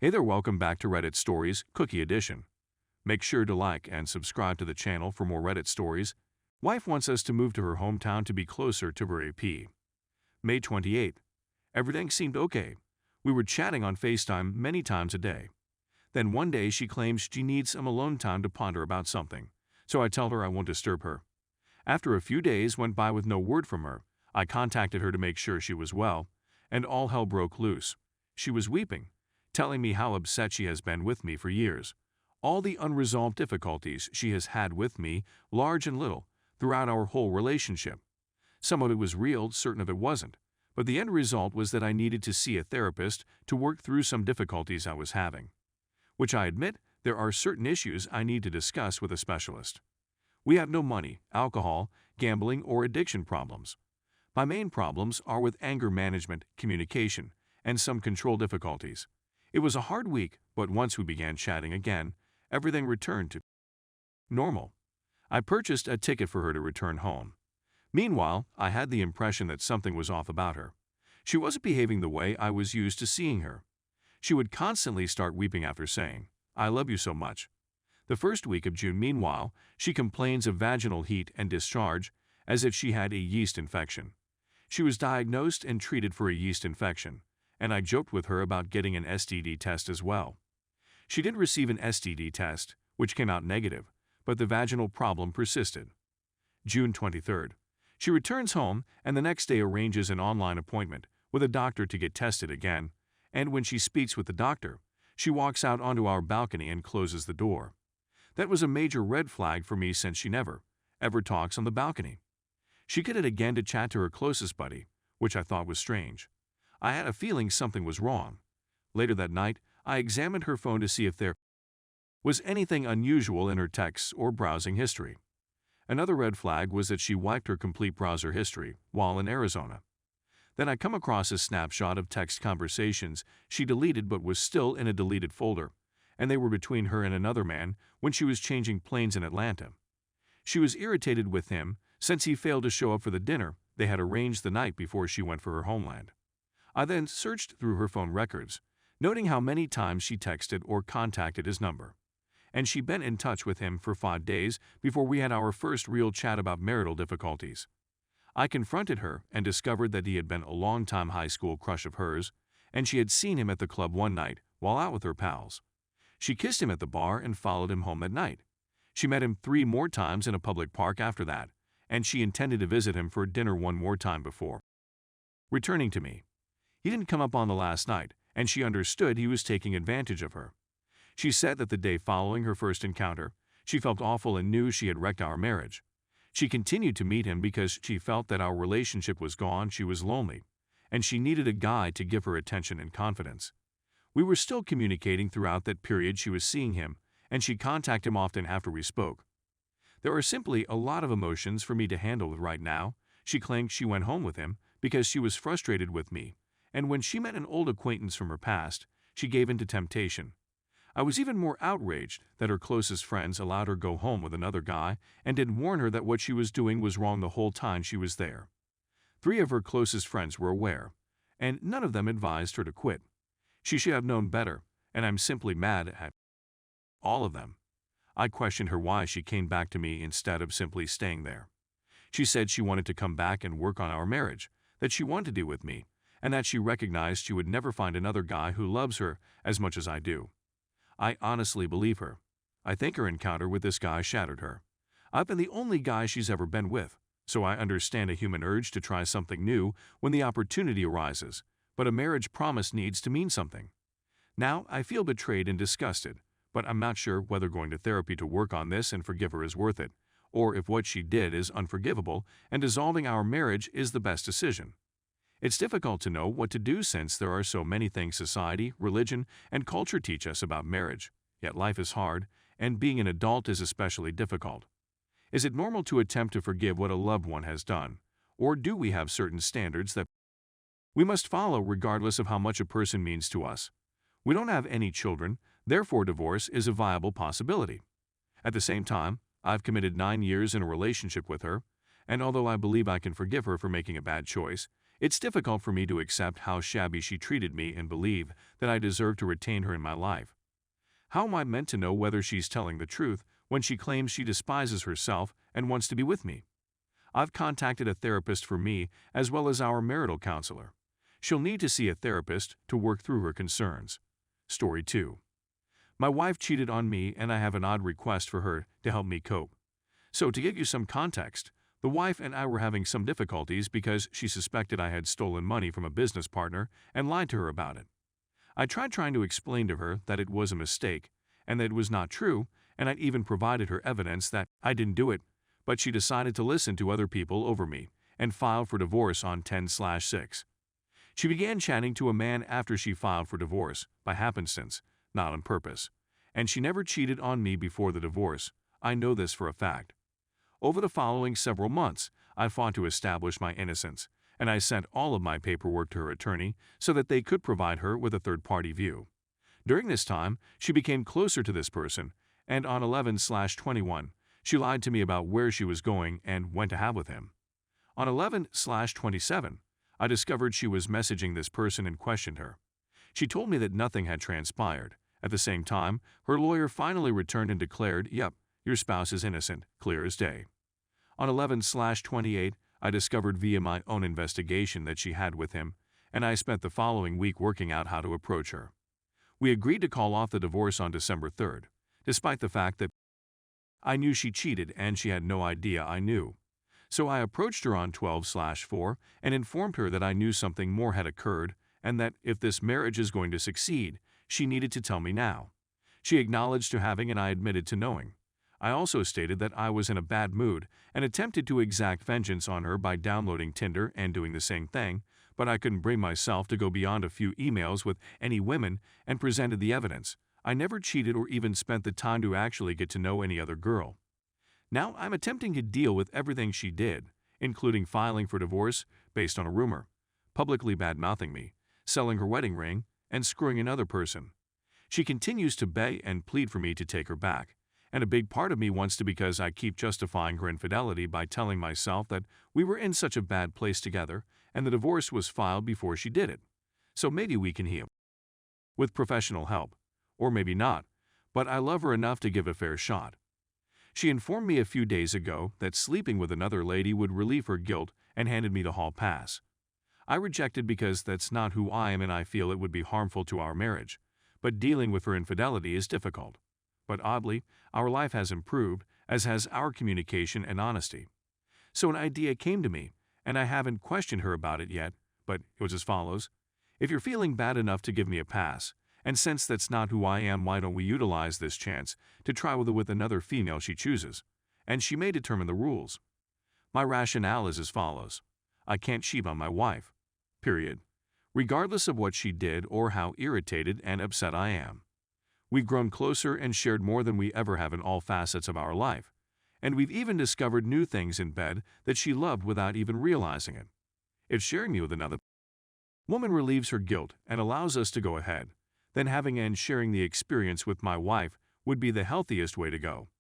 Hey there, welcome back to Reddit Stories, Cookie Edition. Make sure to like and subscribe to the channel for more Reddit stories. Wife wants us to move to her hometown to be closer to her AP. May 28th. Everything seemed okay. We were chatting on FaceTime many times a day. Then one day she claims she needs some alone time to ponder about something, so I tell her I won't disturb her. After a few days went by with no word from her, I contacted her to make sure she was well, and all hell broke loose. She was weeping, telling me how upset she has been with me for years. All the unresolved difficulties she has had with me, large and little, throughout our whole relationship. Some of it was real, certain of it wasn't, but the end result was that I needed to see a therapist to work through some difficulties I was having. Which I admit, there are certain issues I need to discuss with a specialist. We have no money, alcohol, gambling, or addiction problems. My main problems are with anger management, communication, and some control difficulties. It was a hard week, but once we began chatting again, everything returned to normal. I purchased a ticket for her to return home. Meanwhile, I had the impression that something was off about her. She wasn't behaving the way I was used to seeing her. She would constantly start weeping after saying, "I love you so much." The first week of June, meanwhile, she complains of vaginal heat and discharge, as if she had a yeast infection. She was diagnosed and treated for a yeast infection, and I joked with her about getting an STD test as well. She did receive an STD test, which came out negative, but the vaginal problem persisted. June 23rd. She returns home and the next day arranges an online appointment with a doctor to get tested again, and when she speaks with the doctor, she walks out onto our balcony and closes the door. That was a major red flag for me since she never, ever talks on the balcony. She did it again to chat to her closest buddy, which I thought was strange. I had a feeling something was wrong. Later that night, I examined her phone to see if there was anything unusual in her texts or browsing history. Another red flag was that she wiped her complete browser history while in Arizona. Then I come across a snapshot of text conversations she deleted but was still in a deleted folder, and they were between her and another man when she was changing planes in Atlanta. She was irritated with him since he failed to show up for the dinner they had arranged the night before she went for her homeland. I then searched through her phone records, noting how many times she texted or contacted his number. And she'd been in touch with him for 5 days before we had our first real chat about marital difficulties. I confronted her and discovered that he had been a long-time high school crush of hers, and she had seen him at the club one night while out with her pals. She kissed him at the bar and followed him home at night. She met him 3 more times in a public park after that, and she intended to visit him for dinner one more time before returning to me. He didn't come up on the last night, and she understood he was taking advantage of her. She said that the day following her first encounter, she felt awful and knew she had wrecked our marriage. She continued to meet him because she felt that our relationship was gone, she was lonely, and she needed a guy to give her attention and confidence. We were still communicating throughout that period she was seeing him, and she contacted him often after we spoke. There are simply a lot of emotions for me to handle right now. She claimed she went home with him because she was frustrated with me, and when she met an old acquaintance from her past, she gave in to temptation. I was even more outraged that her closest friends allowed her go home with another guy and didn't warn her that what she was doing was wrong the whole time she was there. 3 of her closest friends were aware, and none of them advised her to quit. She should have known better, and I'm simply mad at all of them. I questioned her why she came back to me instead of simply staying there. She said she wanted to come back and work on our marriage, that she wanted to be with me, and that she recognized she would never find another guy who loves her as much as I do. I honestly believe her. I think her encounter with this guy shattered her. I've been the only guy she's ever been with, so I understand a human urge to try something new when the opportunity arises, but a marriage promise needs to mean something. Now I feel betrayed and disgusted, but I'm not sure whether going to therapy to work on this and forgive her is worth it, or if what she did is unforgivable and dissolving our marriage is the best decision. It's difficult to know what to do since there are so many things society, religion, and culture teach us about marriage, yet life is hard, and being an adult is especially difficult. Is it normal to attempt to forgive what a loved one has done, or do we have certain standards that we must follow regardless of how much a person means to us? We don't have any children, therefore divorce is a viable possibility. At the same time, I've committed 9 years in a relationship with her, and although I believe I can forgive her for making a bad choice, It's difficult for me to accept how shabby she treated me and believe that I deserve to retain her in my life. How am I meant to know whether she's telling the truth when she claims she despises herself and wants to be with me? I've contacted a therapist for me as well as our marital counselor. She'll need to see a therapist to work through her concerns. Story 2. My wife cheated on me and I have an odd request for her to help me cope. So to give you some context, the wife and I were having some difficulties because she suspected I had stolen money from a business partner and lied to her about it. I tried trying to explain to her that it was a mistake and that it was not true, and I'd even provided her evidence that I didn't do it, but she decided to listen to other people over me and filed for divorce on 10/6. She began chatting to a man after she filed for divorce, by happenstance, not on purpose, and she never cheated on me before the divorce. I know this for a fact. Over the following several months, I fought to establish my innocence, and I sent all of my paperwork to her attorney so that they could provide her with a third-party view. During this time, she became closer to this person, and on 11/21, she lied to me about where she was going and went to have with him. On 11/27, I discovered she was messaging this person and questioned her. She told me that nothing had transpired. At the same time, her lawyer finally returned and declared, "Yep, your spouse is innocent, clear as day." On 11/28, I discovered via my own investigation that she had with him, and I spent the following week working out how to approach her. We agreed to call off the divorce on December 3rd, despite the fact that I knew she cheated and she had no idea I knew. So I approached her on 12/4 and informed her that I knew something more had occurred and that if this marriage is going to succeed, she needed to tell me now. She acknowledged to having and I admitted to knowing. I also stated that I was in a bad mood and attempted to exact vengeance on her by downloading Tinder and doing the same thing, but I couldn't bring myself to go beyond a few emails with any women and presented the evidence. I never cheated or even spent the time to actually get to know any other girl. Now I'm attempting to deal with everything she did, including filing for divorce based on a rumor, publicly bad-mouthing me, selling her wedding ring, and screwing another person. She continues to beg and plead for me to take her back, and a big part of me wants to because I keep justifying her infidelity by telling myself that we were in such a bad place together and the divorce was filed before she did it. So maybe we can heal. With professional help. Or maybe not, but I love her enough to give a fair shot. She informed me a few days ago that sleeping with another lady would relieve her guilt and handed me the hall pass. I rejected because that's not who I am and I feel it would be harmful to our marriage, but dealing with her infidelity is difficult. But oddly, our life has improved, as has our communication and honesty. So an idea came to me, and I haven't questioned her about it yet, but it was as follows. If you're feeling bad enough to give me a pass, and since that's not who I am, why don't we utilize this chance to try with another female she chooses, and she may determine the rules. My rationale is as follows. I can't cheat on my wife. Period. Regardless of what she did or how irritated and upset I am. We've grown closer and shared more than we ever have in all facets of our life, and we've even discovered new things in bed that she loved without even realizing it. If sharing me with another woman relieves her guilt and allows us to go ahead, then having and sharing the experience with my wife would be the healthiest way to go.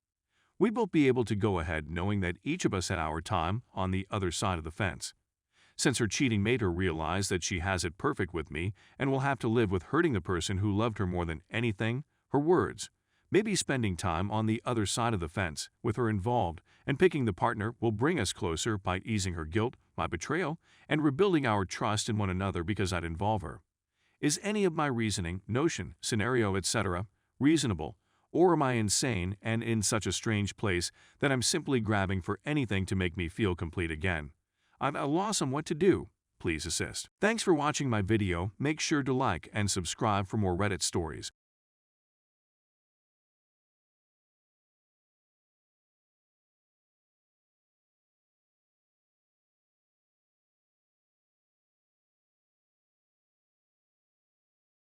We'd both be able to go ahead knowing that each of us had our time on the other side of the fence. Since her cheating made her realize that she has it perfect with me and will have to live with hurting the person who loved her more than anything, her words, maybe spending time on the other side of the fence with her involved and picking the partner will bring us closer by easing her guilt, my betrayal, and rebuilding our trust in one another because I'd involve her. Is any of my reasoning, notion, scenario, etc. reasonable, or am I insane and in such a strange place that I'm simply grabbing for anything to make me feel complete again? I'm at a loss on what to do. Please assist. Thanks for watching my video. Make sure to like and subscribe for more Reddit stories.